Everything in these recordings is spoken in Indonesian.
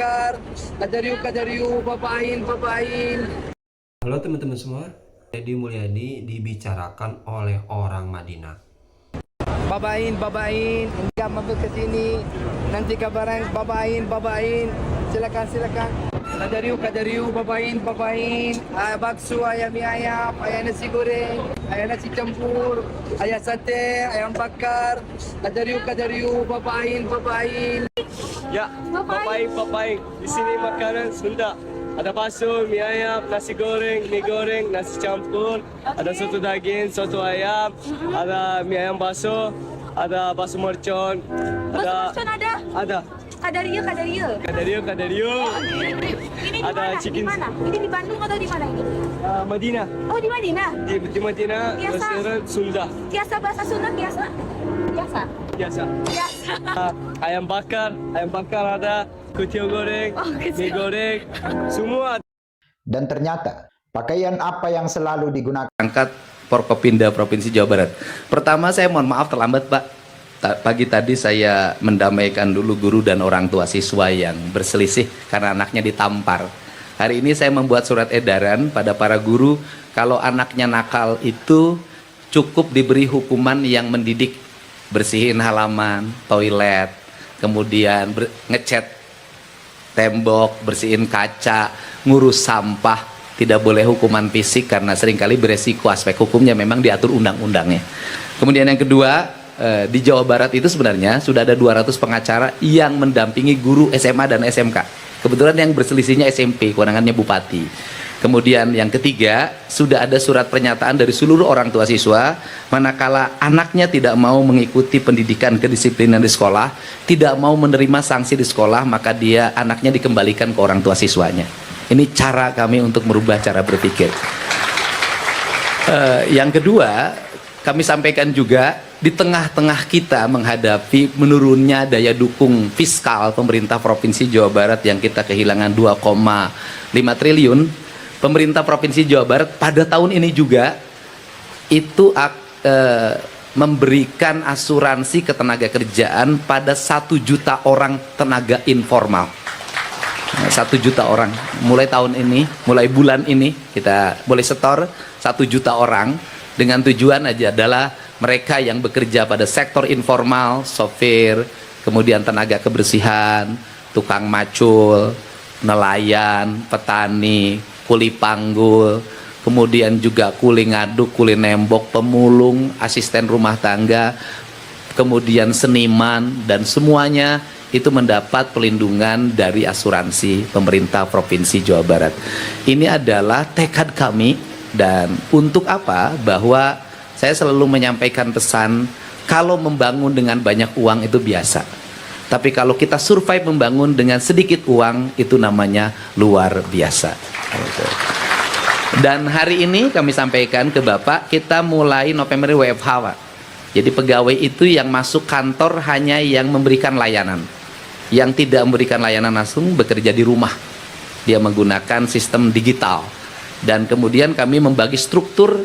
Kajariu, papain. Halo teman-teman semua, Deddy Mulyadi dibicarakan oleh orang Madinah. Babain, enggak mampir ke sini. Nanti kabaran babain. Silakan. Kajariu, papain. Bakso, ayam mie ayam, ayam nasi goreng, ayam nasi campur, ayam sate, ayam bakar. Kajariu, papain. Ya, papaing. Di sini makanan Sunda. Ada bakso, mie ayam, nasi goreng, mie goreng, nasi campur, ada soto daging, soto ayam, ada mie ayam bakso, ada bakso mercon, ada. Kadario. Kadario. Ini di Ada mana? chicken. Di mana? Ini di Bandung atau di mana ini? Madinah. Oh, di Madinah. Di Madinah, Biasa. restoran Sunda. Biasa bahasa Sunda biasa. Biasa. Ayam bakar ada, kutil goreng, mie goreng, semua. Dan ternyata pakaian apa yang selalu digunakan Angkat Forkopimda Provinsi Jawa Barat. Pertama saya mohon maaf terlambat Pak. Pagi tadi saya mendamaikan dulu guru dan orang tua siswa yang berselisih karena anaknya ditampar. Hari ini saya membuat surat edaran pada para guru, kalau anaknya nakal itu cukup diberi hukuman yang mendidik. Bersihin halaman, toilet, kemudian ngecat tembok, bersihin kaca, ngurus sampah. Tidak boleh hukuman fisik karena seringkali beresiko, aspek hukumnya memang diatur undang-undangnya. Kemudian yang kedua, di Jawa Barat itu sebenarnya sudah ada 200 pengacara yang mendampingi guru SMA dan SMK. Kebetulan yang berselisihnya SMP, kewenangannya bupati. Kemudian yang ketiga, sudah ada surat pernyataan dari seluruh orang tua siswa, manakala anaknya tidak mau mengikuti pendidikan kedisiplinan di sekolah, tidak mau menerima sanksi di sekolah, maka anaknya dikembalikan ke orang tua siswanya. Ini cara kami untuk merubah cara berpikir. Yang kedua, kami sampaikan juga, di tengah-tengah kita menghadapi menurunnya daya dukung fiskal pemerintah Provinsi Jawa Barat yang kita kehilangan 2,5 triliun, pemerintah Provinsi Jawa Barat pada tahun ini juga itu memberikan asuransi ketenaga kerjaan pada 1 juta orang tenaga informal. 1 juta orang mulai tahun ini, mulai bulan ini kita boleh setor 1 juta orang, dengan tujuan aja adalah mereka yang bekerja pada sektor informal, sopir, kemudian tenaga kebersihan, tukang macul, nelayan, petani, kuli panggul, kemudian juga kuli ngaduk, kuli nembok, pemulung, asisten rumah tangga, kemudian seniman, dan semuanya itu mendapat pelindungan dari asuransi pemerintah Provinsi Jawa Barat. Ini adalah tekad kami, dan untuk apa? Bahwa saya selalu menyampaikan pesan, kalau membangun dengan banyak uang itu biasa. Tapi kalau kita survive membangun dengan sedikit uang, itu namanya luar biasa. Dan hari ini kami sampaikan ke Bapak, kita mulai November WFH Pak. Jadi pegawai itu yang masuk kantor hanya yang memberikan layanan. Yang tidak memberikan layanan langsung bekerja di rumah. Dia menggunakan sistem digital. Dan kemudian kami membagi struktur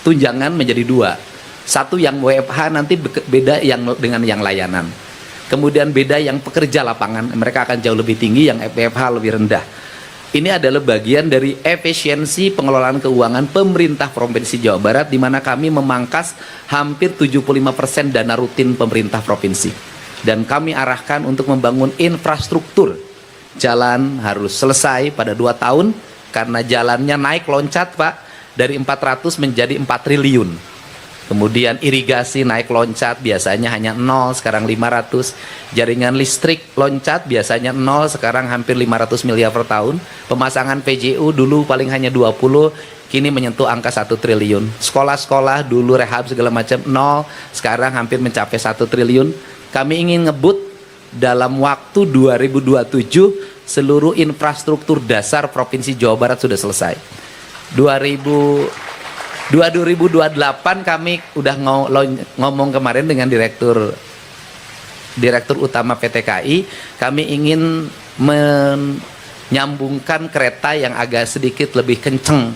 tunjangan menjadi 2. Satu yang WFH nanti beda dengan yang layanan. Kemudian beda yang pekerja lapangan, mereka akan jauh lebih tinggi, yang WFH lebih rendah. Ini adalah bagian dari efisiensi pengelolaan keuangan pemerintah Provinsi Jawa Barat, di mana kami memangkas hampir 75% dana rutin pemerintah provinsi. Dan kami arahkan untuk membangun infrastruktur. Jalan harus selesai pada 2 tahun, karena jalannya naik loncat Pak, dari 400 menjadi 4 triliun. Kemudian irigasi naik loncat, biasanya hanya 0, sekarang 500. Jaringan listrik loncat, biasanya 0, sekarang hampir 500 miliar per tahun. Pemasangan PJU dulu paling hanya 20, kini menyentuh angka 1 triliun. Sekolah-sekolah dulu rehab segala macam 0, sekarang hampir mencapai 1 triliun. Kami ingin ngebut dalam waktu 2027 seluruh infrastruktur dasar Provinsi Jawa Barat sudah selesai. 2028 kami udah ngomong kemarin dengan Direktur Utama PT KAI, kami ingin menyambungkan kereta yang agak sedikit lebih kenceng,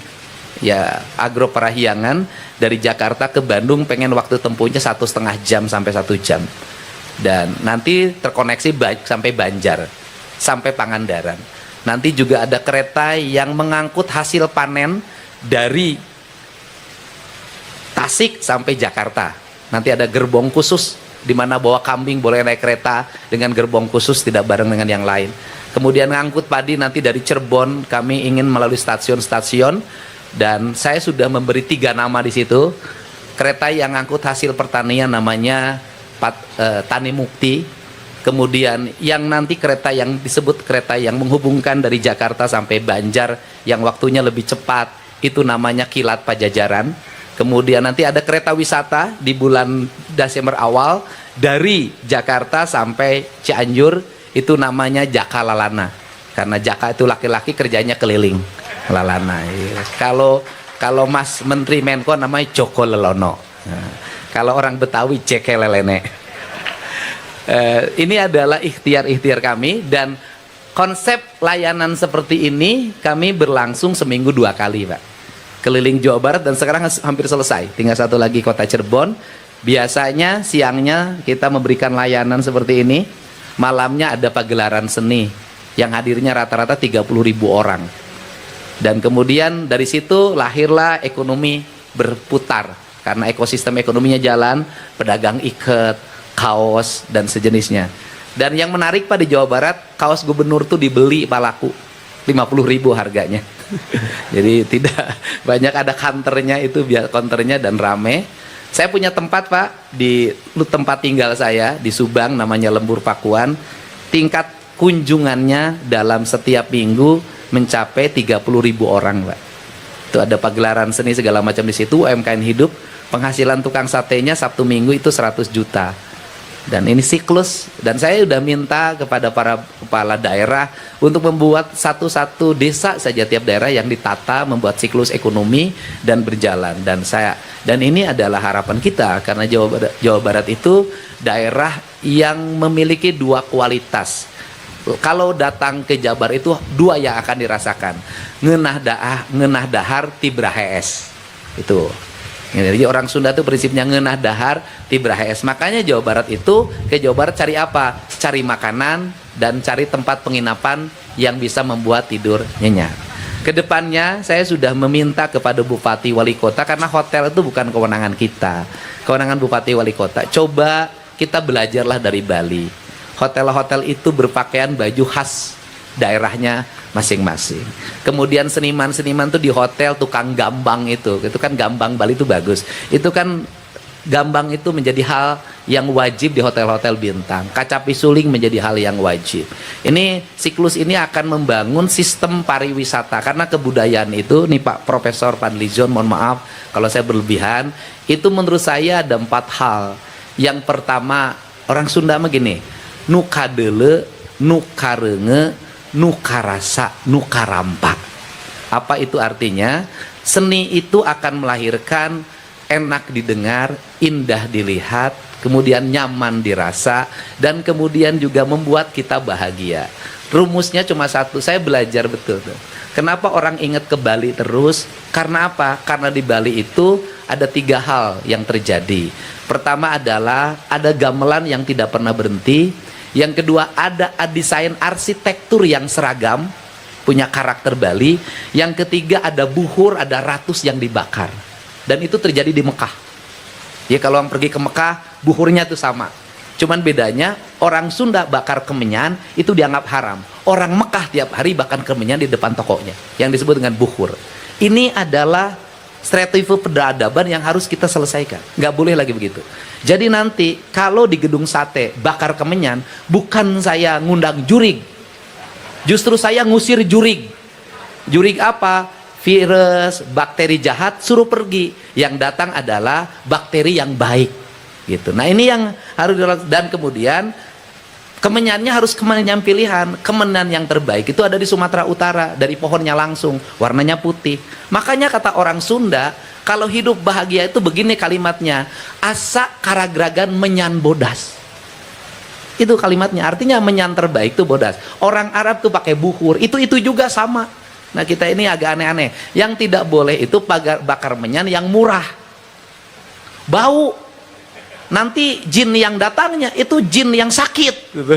ya, Agro Parahyangan dari Jakarta ke Bandung, pengen waktu tempuhnya 1,5 jam sampai 1 jam. Dan nanti terkoneksi sampai Banjar. sampai Pangandaran. Nanti juga ada kereta yang mengangkut hasil panen dari Tasik sampai Jakarta. Nanti ada gerbong khusus di mana bawa kambing boleh naik kereta dengan gerbong khusus, tidak bareng dengan yang lain. Kemudian ngangkut padi nanti dari Cirebon, kami ingin melalui stasiun-stasiun, dan saya sudah memberi 3 nama di situ. Kereta yang ngangkut hasil pertanian namanya Tani Mukti. Kemudian yang nanti kereta yang disebut kereta yang menghubungkan dari Jakarta sampai Banjar yang waktunya lebih cepat, itu namanya Kilat Pajajaran. Kemudian nanti ada kereta wisata di bulan Desember awal dari Jakarta sampai Cianjur, itu namanya Jaka Lalana. Karena Jaka itu laki-laki kerjanya keliling. Lalana. Ya. Kalau Mas Menteri Menko namanya Joko Lelono. Nah, kalau orang Betawi Jeke Lelene. Ini adalah ikhtiar-ikhtiar kami, dan konsep layanan seperti ini kami berlangsung seminggu 2 kali, Pak. Keliling Jawa Barat, dan sekarang hampir selesai. Tinggal satu lagi kota Cirebon. Biasanya siangnya kita memberikan layanan seperti ini, malamnya ada pagelaran seni yang hadirnya rata-rata 30.000 orang. Dan kemudian dari situ lahirlah ekonomi berputar, karena ekosistem ekonominya jalan, pedagang iket, kaos dan sejenisnya. Dan yang menarik Pak, di Jawa Barat kaos gubernur tuh dibeli Pak laku 50.000 harganya. Jadi tidak banyak, ada kantornya itu, biar konternya dan rame. Saya punya tempat Pak di tempat tinggal saya di Subang, namanya Lembur Pakuan. Tingkat kunjungannya dalam setiap minggu mencapai 30.000 orang, Pak. Itu ada pagelaran seni segala macam di situ, UMKM hidup. Penghasilan tukang satenya Sabtu Minggu itu 100 juta. Dan ini siklus, dan saya sudah minta kepada para kepala daerah untuk membuat satu-satu desa saja tiap daerah yang ditata, membuat siklus ekonomi dan berjalan. Dan ini adalah harapan kita, karena Jawa Barat itu daerah yang memiliki 2 kualitas. Kalau datang ke Jabar itu 2 yang akan dirasakan, ngeunah dahar tibrah hees. Itu. Jadi orang Sunda itu prinsipnya ngeunah dahar tibrah hees. Makanya Jawa Barat itu, ke Jawa Barat cari apa? Cari makanan dan cari tempat penginapan yang bisa membuat tidur nyenyak. Kedepannya saya sudah meminta kepada Bupati Wali Kota, karena hotel itu bukan kewenangan kita, kewenangan Bupati Wali Kota. Coba kita belajarlah dari Bali. Hotel-hotel itu berpakaian baju khas daerahnya masing-masing. Kemudian seniman-seniman tuh di hotel, tukang gambang itu kan gambang Bali itu bagus. Itu kan gambang itu menjadi hal yang wajib di hotel-hotel bintang. Kaca pisuling menjadi hal yang wajib. Ini siklus ini akan membangun sistem pariwisata, karena kebudayaan itu nih Pak Profesor Fadlizon, mohon maaf kalau saya berlebihan, itu menurut saya ada 4 hal. Yang pertama, orang Sunda mah gini, nu kadele, nu karenge, nu karasa, nu karampa. Apa itu artinya? Seni itu akan melahirkan enak didengar, indah dilihat, kemudian nyaman dirasa, dan kemudian juga membuat kita bahagia. Rumusnya cuma satu, saya belajar betul tuh. Kenapa orang ingat ke Bali terus? Karena apa? Karena di Bali itu ada 3 hal yang terjadi. Pertama adalah ada gamelan yang tidak pernah berhenti. Yang kedua, ada desain arsitektur yang seragam, punya karakter Bali. Yang ketiga, ada buhur, ada ratus yang dibakar. Dan itu terjadi di Mekah. Ya, kalau orang pergi ke Mekah, buhurnya itu sama. Cuman bedanya, orang Sunda bakar kemenyan itu dianggap haram. Orang Mekah tiap hari bakar kemenyan di depan tokonya, yang disebut dengan buhur. Ini adalah stereotip peradaban yang harus kita selesaikan. Nggak boleh lagi begitu. Jadi nanti kalau di gedung sate bakar kemenyan, bukan saya ngundang jurig, justru saya ngusir jurig. Jurig apa? Virus, bakteri jahat suruh pergi. Yang datang adalah bakteri yang baik. Gitu. Nah ini yang harus dilakukan. Dan kemudian kemenyannya harus kemenyan pilihan. Kemenyan yang terbaik itu ada di Sumatera Utara, dari pohonnya langsung, warnanya putih. Makanya kata orang Sunda, kalau hidup bahagia itu begini kalimatnya, asa karagragan menyan bodas. Itu kalimatnya, artinya menyan terbaik itu bodas. Orang Arab tuh pakai buhur, itu juga sama. Nah kita ini agak aneh-aneh. Yang tidak boleh itu bakar menyan yang murah, bau. Nanti jin yang datangnya itu jin yang sakit gitu.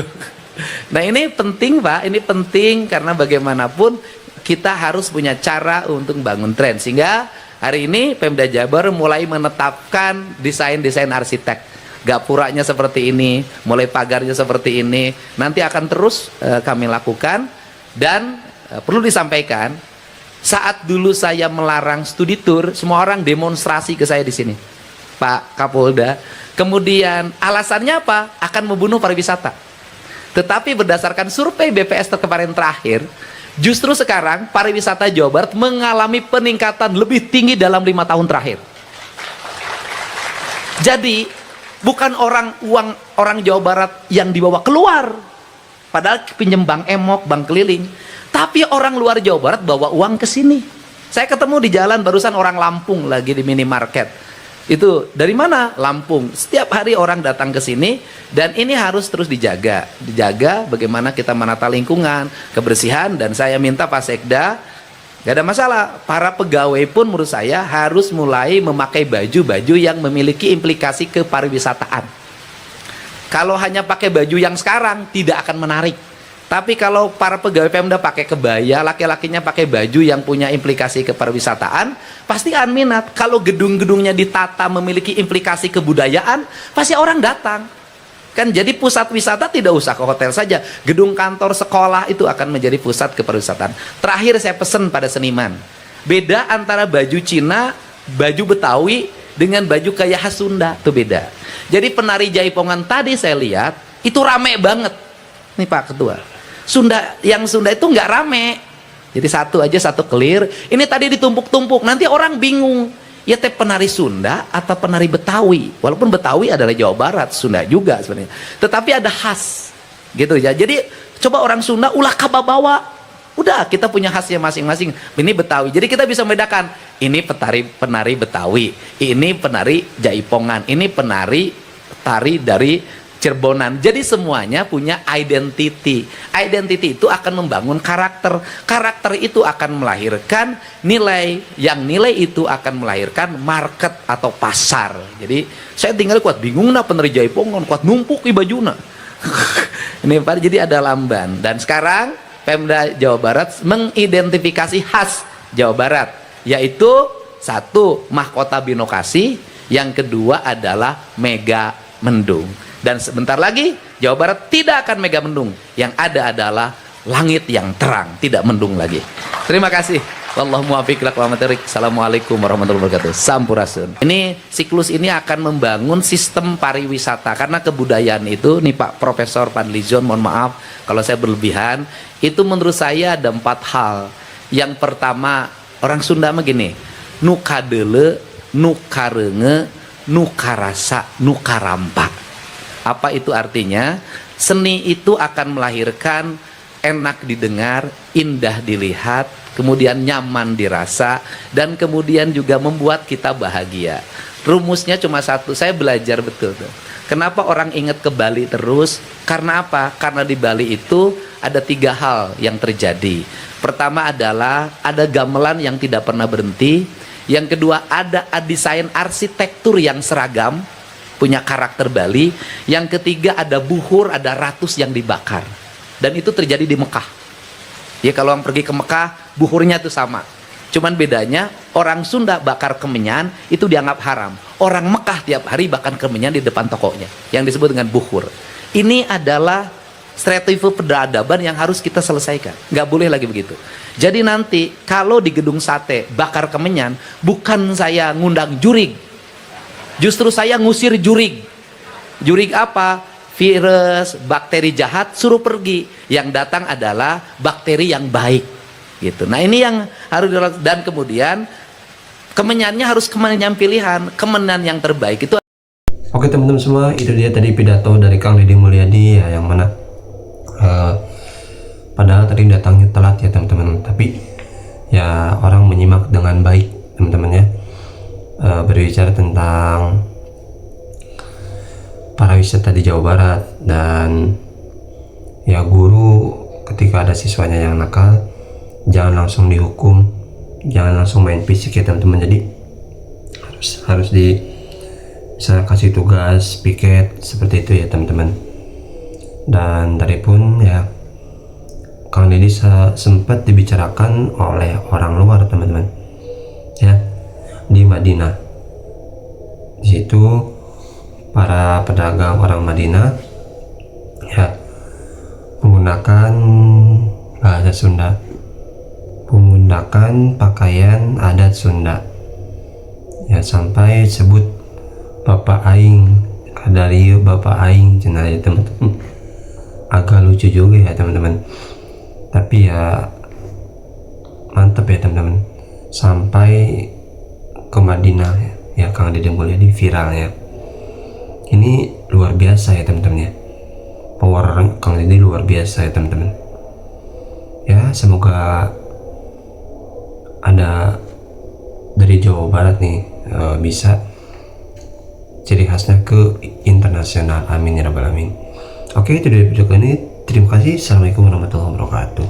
Nah ini penting Pak, ini penting karena bagaimanapun kita harus punya cara untuk bangun tren. Sehingga hari ini Pemda Jabar mulai menetapkan desain-desain arsitek. Gapuranya seperti ini, mulai pagarnya seperti ini. Nanti akan terus kami lakukan. Dan perlu disampaikan, saat dulu saya melarang studi tour, semua orang demonstrasi ke saya di sini, Pak Kapolda. Kemudian alasannya apa? Akan membunuh pariwisata. Tetapi berdasarkan survei BPS kemarin terakhir, justru sekarang pariwisata Jawa Barat mengalami peningkatan lebih tinggi dalam 5 tahun terakhir. Jadi bukan orang Jawa Barat yang dibawa keluar, padahal pinjem bank emok, bank keliling, tapi orang luar Jawa Barat bawa uang ke sini. Saya ketemu di jalan barusan orang Lampung lagi di minimarket. Itu dari mana? Lampung. Setiap hari orang datang ke sini dan ini harus terus dijaga. Dijaga bagaimana kita menata lingkungan, kebersihan, dan saya minta Pak Sekda, gak ada masalah. Para pegawai pun menurut saya harus mulai memakai baju-baju yang memiliki implikasi kepariwisataan. Kalau hanya pakai baju yang sekarang tidak akan menarik. Tapi kalau para pegawai Pemda pakai kebaya, laki-lakinya pakai baju yang punya implikasi kepariwisataan, pasti akan minat. Kalau gedung-gedungnya ditata memiliki implikasi kebudayaan, pasti orang datang. Kan jadi pusat wisata tidak usah ke hotel saja. Gedung kantor, sekolah itu akan menjadi pusat kepariwisataan. Terakhir saya pesan pada seniman. Beda antara baju Cina, baju Betawi dengan baju kayak khas Sunda, itu beda. Jadi penari Jaipongan tadi saya lihat itu rame banget. Nih Pak Ketua, yang Sunda itu nggak rame. Jadi satu aja, satu clear. Ini tadi ditumpuk-tumpuk, nanti orang bingung. Ya teh penari Sunda atau penari Betawi? Walaupun Betawi adalah Jawa Barat, Sunda juga sebenarnya. Tetapi ada khas, gitu ya. Jadi coba orang Sunda ulah kababawa. Udah, kita punya khasnya masing-masing. Ini Betawi. Jadi kita bisa membedakan. Ini penari Betawi. Ini penari Jaipongan. Ini tari dari Cirebonan. Jadi semuanya punya identity. Identity itu akan membangun karakter. Karakter itu akan melahirkan nilai. Yang nilai itu akan melahirkan market atau pasar. Jadi saya tinggal kuat bingung nah penari Jaipongan kuat numpuk di bajuna. Ini Pak, jadi ada lamban. Dan sekarang Pemda Jawa Barat mengidentifikasi khas Jawa Barat, yaitu satu mahkota binokasi, yang kedua adalah mega mendung. Dan sebentar lagi Jawa Barat tidak akan mega mendung, yang ada adalah langit yang terang, tidak mendung lagi. Terima kasih. Wallahu muwaffiq ila aqwamit thoriq. Assalamualaikum warahmatullahi wabarakatuh. Sampurasun. Ini siklus ini akan membangun sistem pariwisata, karena kebudayaan itu nih Pak Profesor Fadlizon, mohon maaf kalau saya berlebihan, itu menurut saya ada 4 hal. Yang pertama, orang Sunda mah gini, nukadeule, nukarenge, nukarasa, nukarampa. Apa itu artinya? Seni itu akan melahirkan enak didengar, indah dilihat, kemudian nyaman dirasa, dan kemudian juga membuat kita bahagia. Rumusnya cuma satu, saya belajar betul tuh. Kenapa orang ingat ke Bali terus? Karena apa? Karena di Bali itu ada 3 hal yang terjadi. Pertama adalah ada gamelan yang tidak pernah berhenti. Yang kedua ada desain arsitektur yang seragam, punya karakter Bali. Yang ketiga ada buhur, ada ratus yang dibakar. Dan itu terjadi di Mekah. Ya kalau orang pergi ke Mekah, buhurnya itu sama. Cuman bedanya orang Sunda bakar kemenyan itu dianggap haram. Orang Mekah tiap hari bakar kemenyan di depan tokonya, yang disebut dengan buhur. Ini adalah stereotip peradaban yang harus kita selesaikan. Nggak boleh lagi begitu. Jadi nanti kalau di gedung sate bakar kemenyan, bukan saya ngundang jurig. Justru saya ngusir jurig. Jurig apa? Virus, bakteri jahat suruh pergi. Yang datang adalah bakteri yang baik. Gitu. Nah ini yang harus dilakukan. Dan kemudian kemenyannya harus kemenyan pilihan. Kemenyan yang terbaik itu. Oke teman-teman semua, itu dia tadi pidato dari Kang Deddy Mulyadi ya, yang mana padahal tadi datangnya telat ya teman-teman, tapi ya orang menyimak dengan baik teman-teman ya. Berbicara tentang pariwisata di Jawa Barat, dan ya guru ketika ada siswanya yang nakal jangan langsung dihukum, jangan langsung main fisik ya teman-teman. Jadi harus di misalnya kasih tugas piket seperti itu ya teman-teman. Dan tadi pun ya Kang Deddy sempat dibicarakan oleh orang luar teman-teman ya, di Madinah. Di situ para pedagang orang Madinah ya menggunakan bahasa Sunda, menggunakan pakaian adat Sunda ya, sampai sebut Bapak Aing, kadarieu Bapak Aing cenah ya teman-teman. Agak lucu juga ya teman-teman, tapi ya mantep ya teman-teman, sampai ke Madinah ya Kang Deddy Mulyadi viralnya. Ini luar biasa ya teman-teman ya, power Kang Deddy luar biasa ya teman-teman ya. Semoga ada dari Jawa Barat nih bisa ciri khasnya ke internasional, amin ya rabbal alamin. Oke, itu dari video kali ini. Terima kasih. Assalamualaikum warahmatullahi wabarakatuh.